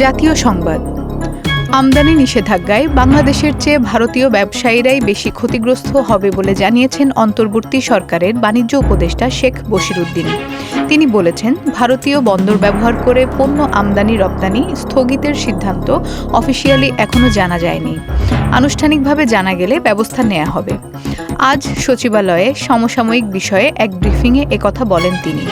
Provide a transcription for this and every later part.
জাতীয় সংবাদ। আমদানি নিষেধাজ্ঞায় বাংলাদেশের চেয়ে ভারতীয় ব্যবসায়ীরাই বেশি ক্ষতিগ্রস্ত হবে বলে জানিয়েছেন অন্তর্বর্তী সরকারের বাণিজ্য উপদেষ্টা শেখ বশিরউদ্দিন। তিনি বলেছেন, ভারতীয় বন্দর ব্যবহার করে পণ্য আমদানি রপ্তানি স্থগিতের সিদ্ধান্ত অফিসিয়ালি এখনও জানা যায়নি। আনুষ্ঠানিকভাবে জানা গেলে ব্যবস্থা নেওয়া হবে। আজ সচিবালয়ে সমসাময়িক বিষয়ে এক ব্রিফিংয়ে একথা বলেন তিনি।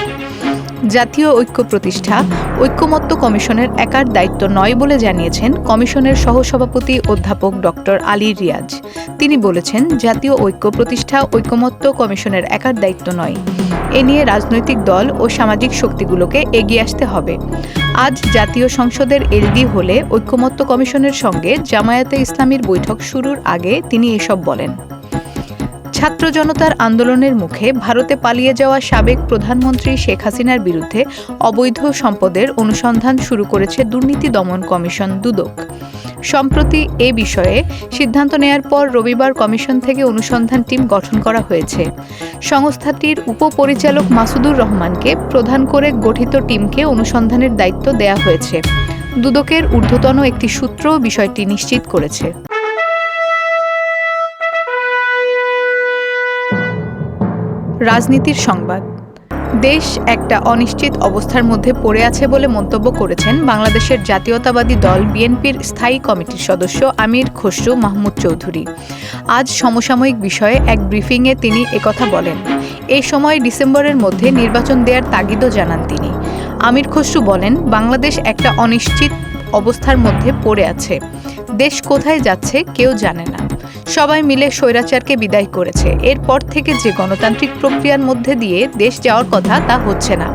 জাতীয় ঐক্য প্রতিষ্ঠা ঐকমত্য কমিশনের একার দায়িত্ব নয় বলে জানিয়েছেন কমিশনের সহসভাপতি অধ্যাপক ডক্টর আলী রিয়াজ। তিনি বলেছেন, জাতীয় ঐক্য প্রতিষ্ঠা ঐকমত্য কমিশনের একার দায়িত্ব নয়। এ নিয়ে রাজনৈতিক দল ও সামাজিক শক্তিগুলোকে এগিয়ে আসতে হবে। আজ জাতীয় সংসদের এলডি হলে ঐকমত্য কমিশনের সঙ্গে জামায়াতে ইসলামীর বৈঠক শুরুর আগে তিনি এসব বলেন। ছাত্র জনতার আন্দোলনের মুখে ভারতে পালিয়ে যাওয়া সাবেক প্রধানমন্ত্রী শেখ হাসিনার বিরুদ্ধে অবৈধ সম্পদের অনুসন্ধান শুরু করেছে দুর্নীতি দমন কমিশন দুদক। সম্প্রতি এ বিষয়ে সিদ্ধান্ত নেয়ার পর রবিবার কমিশন থেকে অনুসন্ধান টিম গঠন করা হয়েছে। সংস্থাটির উপপরিচালক মাসুদুর রহমানকে প্রধান করে গঠিত টিমকে অনুসন্ধানের দায়িত্ব দেয়া হয়েছে। দুদকের ঊর্ধ্বতন একটি সূত্র বিষয়টি নিশ্চিত করেছে। রাজনীতির সংবাদ। দেশ একটা অনিশ্চিত অবস্থার মধ্যে পড়ে আছে বলে মন্তব্য করেছেন বাংলাদেশের জাতীয়তাবাদী দল বিএনপির স্থায়ী কমিটির সদস্য আমির খসরু মাহমুদ চৌধুরী। আজ সমসাময়িক বিষয়ে এক ব্রিফিংয়ে তিনি একথা বলেন। এই সময় ডিসেম্বরের মধ্যে নির্বাচন দেওয়ার তাগিদও জানান তিনি। আমির খসরু বলেন, বাংলাদেশ একটা অনিশ্চিত অবস্থার মধ্যে পড়ে আছে। দেশ কোথায় যাচ্ছে কেউ জানে না। সবাই মিলে স্বৈরাচারকে বিদায় করেছে। এরপর থেকে যে গণতান্ত্রিক প্রক্রিয়ার মধ্যে দিয়ে দেশ যাওয়ার কথা তা হচ্ছে না।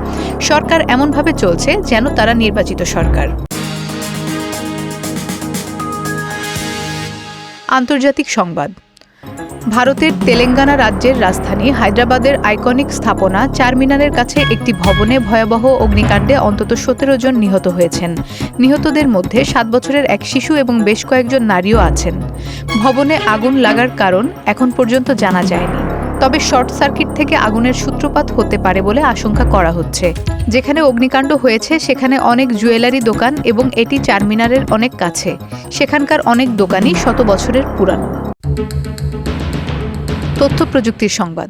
সরকার এমনভাবে চলছে যেন তারা নির্বাচিত সরকার। আন্তর্জাতিক সংবাদ। ভারতের তেলেঙ্গানা রাজ্যের রাজধানী হায়দ্রাবাদের আইকনিক স্থাপনা চারমিনারের কাছে একটি ভবনে ভয়াবহ অগ্নিকাণ্ডে অন্তত 17 জন নিহত হয়েছেন। নিহতদের মধ্যে 7 বছরের এক শিশু এবং বেশ কয়েকজন নারীও আছেন। ভবনে আগুন লাগার কারণ এখন পর্যন্ত জানা যায়নি। তবে শর্ট সার্কিট থেকে আগুনের সূত্রপাত হতে পারে বলে আশঙ্কা করা হচ্ছে। যেখানে অগ্নিকাণ্ড হয়েছে সেখানে অনেক জুয়েলারি দোকান এবং এটি চারমিনারের অনেক কাছে। সেখানকার অনেক দোকানই 100 বছরের পুরানো। তথ্য প্রযুক্তির সংবাদ।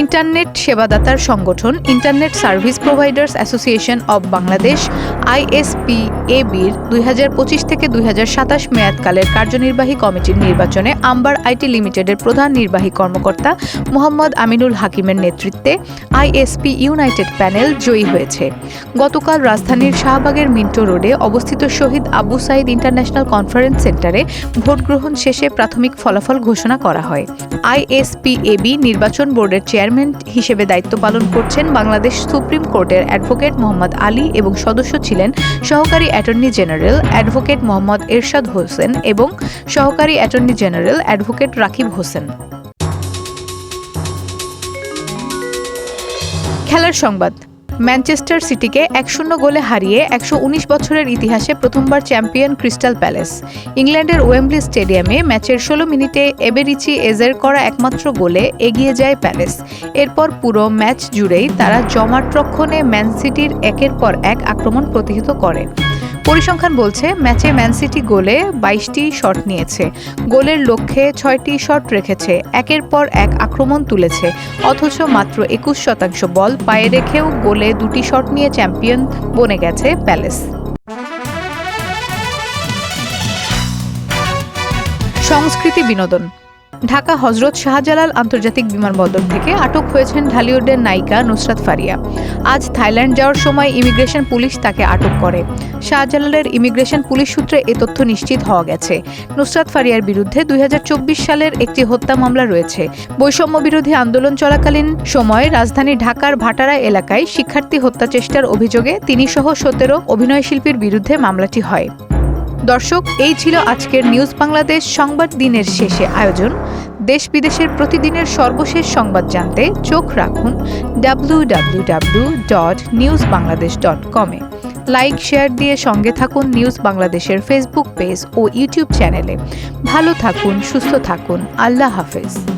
ইন্টারনেট সেবাদাতার সংগঠন internet service providers association of Bangladesh ISPAB-র 2025 থেকে 2027 মেয়াদকালের কার্যনির্বাহী কমিটির নির্বাচনে আম্বার আইটি লিমিটেডের প্রধান নির্বাহী কর্মকর্তা মোহাম্মদ আমিনুল হাকিমের নেতৃত্বে ISP ইউনাইটেড প্যানেল জয়ী হয়েছে। গতকাল রাজধানীর শাহবাগের মিন্টো রোডে অবস্থিত শহীদ আবু সাইদ ইন্টারন্যাশনাল কনফারেন্স সেন্টারে ভোটগ্রহণ শেষে প্রাথমিক ফলাফল ঘোষণা করা হয়। ISPAB নির্বাচন বোর্ডের চেয়ারম্যান হিসেবে দায়িত্ব পালন করছেন বাংলাদেশ সুপ্রিম কোর্টের অ্যাডভোকেট মোহাম্মদ আলী এবং সদস্য ছিলেন সহকারী অ্যাটর্নি জেনারেল অ্যাডভোকেট মোহাম্মদ এরশাদ হোসেন এবং সহকারী attorney general advocate Rakib Hossain. খেলার সংবাদ। ম্যানচেস্টার সিটিকে 1-0 গোলে হারিয়ে 119 বছরের ইতিহাসে প্রথমবার চ্যাম্পিয়ন ক্রিস্টাল প্যালেস। ইংল্যান্ডের ওয়েম্বলি স্টেডিয়ামে ম্যাচের 16 মিনিটে এবেরিচি এজের করা একমাত্র গোলে এগিয়ে যায় প্যালেস। এরপর পুরো ম্যাচ জুড়েই তারা জমাট রক্ষণে ম্যান সিটির একের পর এক আক্রমণ প্রতিহত করে। পরিসংখ্যান বলছে, ম্যাচে ম্যান সিটি গোলে 22টি শট নিয়েছে, গোলের লক্ষ্যে 6টি শট রেখেছে, একের পর এক আক্রমণ তুলেছে, অথচ মাত্র 21% বল পায়ে রেখেও গোলে 2টি শট নিয়ে চ্যাম্পিয়ন বনে গেছে প্যালেস। সংস্কৃতি বিনোদন। ঢাকা হজরত শাহজালাল আন্তর্জাতিক বিমানবন্দর থেকে আটক হয়েছেন ঢালিউডের নায়িকা নুসরাত ফারিয়া। আজ থাইল্যান্ড যাওয়ার সময় ইমিগ্রেশন পুলিশ তাকে আটক করে। শাহজালালের ইমিগ্রেশন পুলিশ সূত্রে এ তথ্য নিশ্চিত হওয়া গেছে। নুসরাত ফারিয়ার বিরুদ্ধে 2024 সালের একটি হত্যা মামলা রয়েছে। বৈষম্য বিরোধী আন্দোলন চলাকালীন সময় রাজধানী ঢাকার ভাটারা এলাকায় শিক্ষার্থী হত্যা চেষ্টার অভিযোগে তিনি সহ 17 অভিনয়শিল্পীর বিরুদ্ধে মামলাটি হয়। দর্শক, এই ছিল আজকের নিউজ বাংলাদেশ সংবাদ দিনের শেষে আয়োজন। দেশ বিদেশের প্রতিদিনের সর্বশেষ সংবাদ জানতে চোখ রাখুন www.newsbangladesh.com-এ। লাইক শেয়ার দিয়ে সঙ্গে থাকুন নিউজ বাংলাদেশের ফেসবুক পেজ ও ইউটিউব চ্যানেলে। ভালো থাকুন, সুস্থ থাকুন। আল্লাহ হাফেজ।